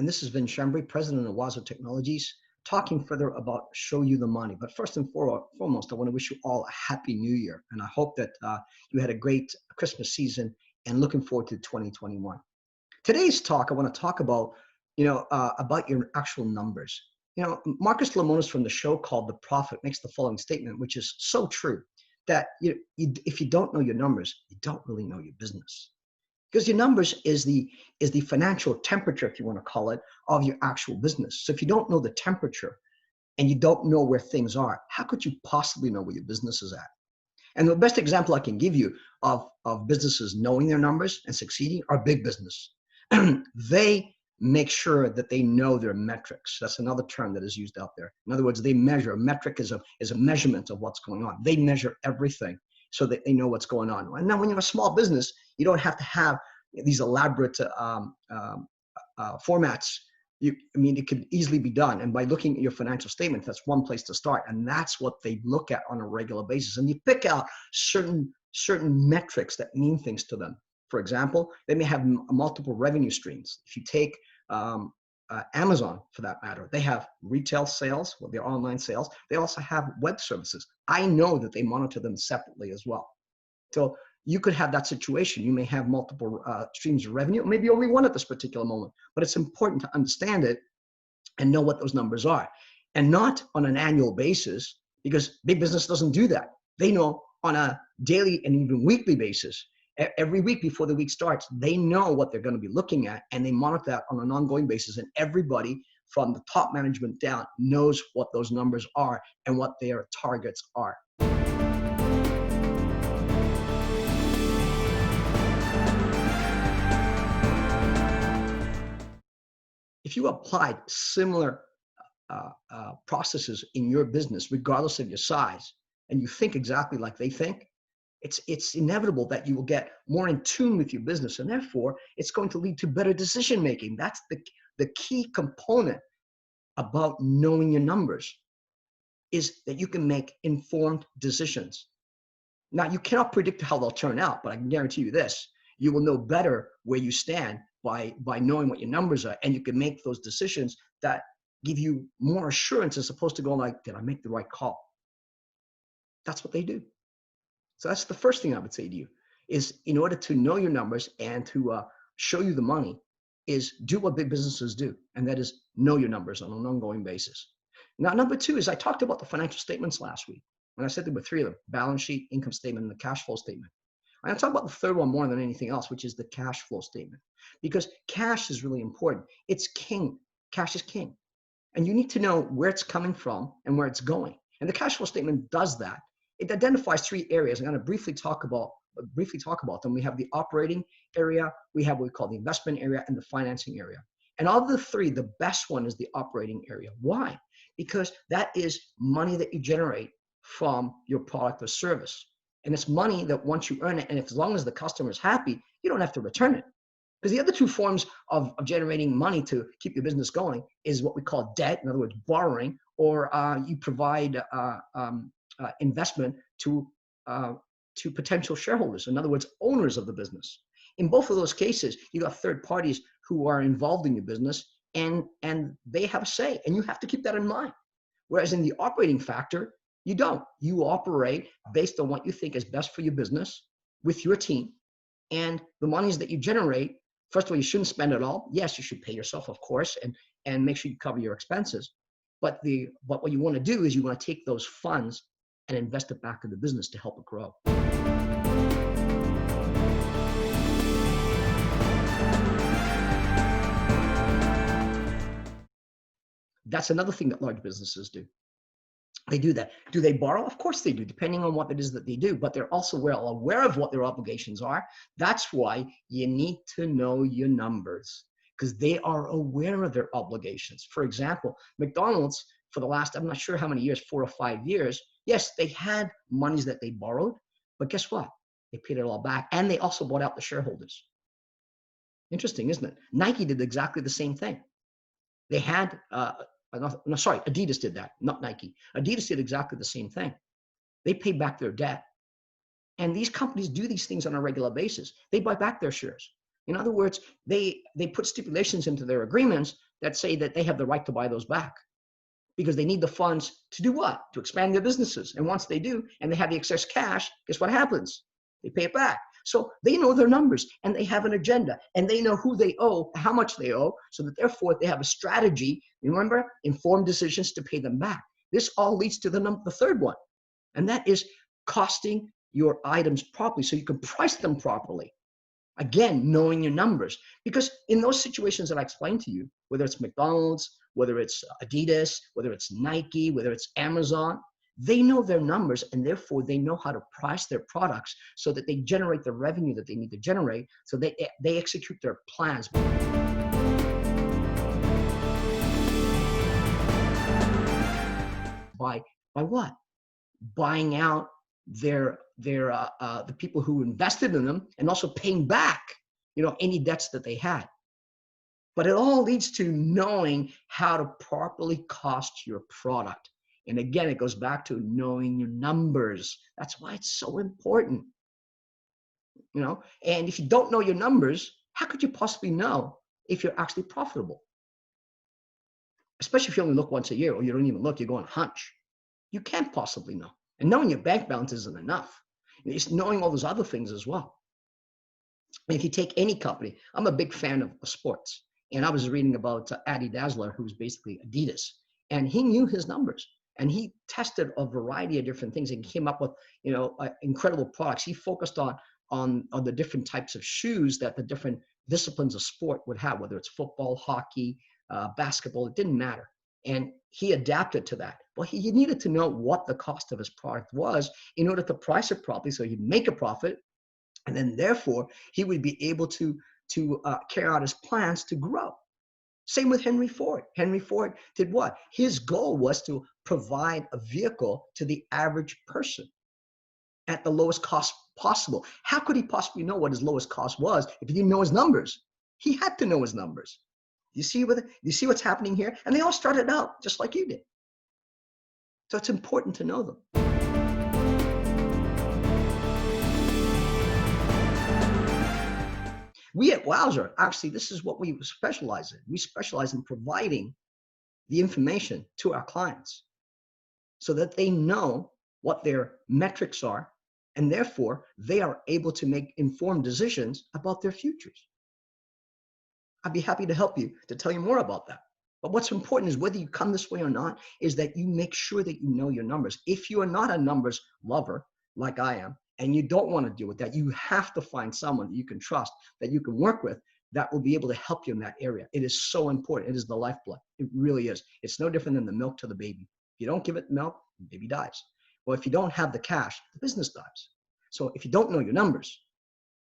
this is Vin Shambri, president of WOWzer Technologies, talking further about show you the money. But first and foremost, I want to wish you all a happy new year. And I hope that you had a great Christmas season and looking forward to 2021. Today's talk, I want to talk about, about your actual numbers. Marcus Lemonis from the show called The Prophet makes the following statement, which is so true, that if you don't know your numbers, you don't really know your business. Because your numbers is the financial temperature, if you want to call it, of your actual business. So if you don't know the temperature and you don't know where things are, how could you possibly know where your business is at? And the best example I can give you of businesses knowing their numbers and succeeding are big business. They make sure that they know their metrics. That's another term that is used out there. In other words, they measure. A metric is a measurement of what's going on. They measure everything so that they know what's going on. And now when you're a small business, you don't have to have these elaborate formats. It could easily be done. And by looking at your financial statement, that's one place to start. And that's what they look at on a regular basis. And you pick out certain metrics that mean things to them. For example, they may have multiple revenue streams. If you take Amazon, for that matter, they have retail sales, their online sales. They also have web services. I know that they monitor them separately as well. So you could have that situation. You may have multiple streams of revenue, maybe only one at this particular moment, but it's important to understand it and know what those numbers are. And not on an annual basis, because big business doesn't do that. They know on a daily and even weekly basis. Every week before the week starts, they know what they're going to be looking at, and they monitor that on an ongoing basis. And everybody from the top management down knows what those numbers are and what their targets are. If you applied similar processes in your business, regardless of your size, and you think exactly like they think, it's inevitable that you will get more in tune with your business, and therefore it's going to lead to better decision making. That's the key component about knowing your numbers, is that you can make informed decisions. Now, you cannot predict how they'll turn out, but I can guarantee you this: you will know better where you stand by knowing what your numbers are, and you can make those decisions that give you more assurance, as opposed to going like, did I make the right call? That's what they do. So that's the first thing I would say to you, is in order to know your numbers and to show you the money, is do what big businesses do, and that is know your numbers on an ongoing basis. Now, number two is, I talked about the financial statements last week, and I said there were three of them: balance sheet, income statement, and the cash flow statement. I'm going to talk about the third one more than anything else, which is the cash flow statement, because cash is really important. It's king. Cash is king. And you need to know where it's coming from and where it's going. And the cash flow statement does that. It identifies three areas. I'm going to briefly talk about them. We have the operating area, we have what we call the investment area, and the financing area. And of the three, the best one is the operating area. Why? Because that is money that you generate from your product or service. And it's money that once you earn it, and as long as the customer is happy, you don't have to return it. Because the other two forms of generating money to keep your business going is what we call debt, in other words, borrowing, or you provide investment to potential shareholders, in other words, owners of the business. In both of those cases, you got third parties who are involved in your business, and they have a say, and you have to keep that in mind. Whereas in the operating factor, you don't. You operate based on what you think is best for your business with your team, and the monies that you generate, first of all, you shouldn't spend it all. Yes, you should pay yourself, of course, and make sure you cover your expenses. But what you want to do is you want to take those funds and invest it back in the business to help it grow. That's another thing that large businesses do. They do that. Do they borrow? Of course they do, depending on what it is that they do, but they're also well aware of what their obligations are. That's why you need to know your numbers, because they are aware of their obligations. For example, McDonald's, for the last, I'm not sure how many years, 4 or 5 years, yes, they had monies that they borrowed, but guess what? They paid it all back, and they also bought out the shareholders. Interesting, isn't it? Nike did exactly the same thing. They had, Adidas did that, not Nike. Adidas did exactly the same thing. They paid back their debt. And these companies do these things on a regular basis. They buy back their shares. In other words, they put stipulations into their agreements that say that they have the right to buy those back because they need the funds to do what? To expand their businesses. And once they do, and they have the excess cash, guess what happens? They pay it back. So they know their numbers and they have an agenda and they know who they owe, how much they owe, so that therefore they have a strategy. Remember, informed decisions to pay them back. This all leads to the third one, and that is costing your items properly so you can price them properly. Again, knowing your numbers. Because in those situations that I explained to you, whether it's McDonald's, whether it's Adidas, whether it's Nike, whether it's Amazon, they know their numbers and therefore they know how to price their products so that they generate the revenue that they need to generate, so they execute their plans. By what? Buying out the people who invested in them and also paying back, any debts that they had. But it all leads to knowing how to properly cost your product. And again, it goes back to knowing your numbers. That's why it's so important. And if you don't know your numbers, how could you possibly know if you're actually profitable? Especially if you only look once a year, or you don't even look, you go on hunch. You can't possibly know. And knowing your bank balance isn't enough. It's knowing all those other things as well. And if you take any company, I'm a big fan of sports. And I was reading about Adi Dassler, who's basically Adidas. And he knew his numbers. And he tested a variety of different things and came up with, incredible products. He focused on the different types of shoes that the different disciplines of sport would have, whether it's football, hockey, basketball, it didn't matter. And he adapted to that. Well, he needed to know what the cost of his product was in order to price it properly so he'd make a profit. And then therefore, he would be able to carry out his plans to grow. Same with Henry Ford. Henry Ford did what? His goal was to provide a vehicle to the average person at the lowest cost possible. How could he possibly know what his lowest cost was if he didn't know his numbers? He had to know his numbers. You see what's happening here? And they all started out just like you did. So it's important to know them. We at WOWzer, actually, this is what we specialize in. We specialize in providing the information to our clients so that they know what their metrics are, and therefore they are able to make informed decisions about their futures. I'd be happy to help you to tell you more about that. But what's important is whether you come this way or not, is that you make sure that you know your numbers. If you are not a numbers lover like I am, and you don't want to deal with that, you have to find someone that you can trust, that you can work with, that will be able to help you in that area. It is so important. It is the lifeblood. It really is. It's no different than the milk to the baby. If you don't give it milk, the baby dies. Well, if you don't have the cash, the business dies. So if you don't know your numbers,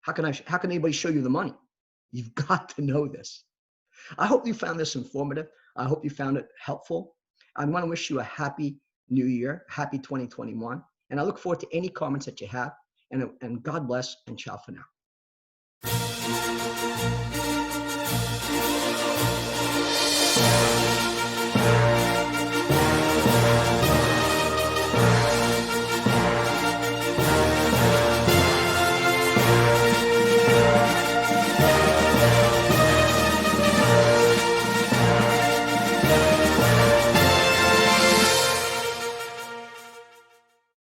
how can anybody show you the money? You've got to know this. I hope you found this informative. I hope you found it helpful. I want to wish you a happy new year, happy 2021. And I look forward to any comments that you have. And God bless, and ciao for now.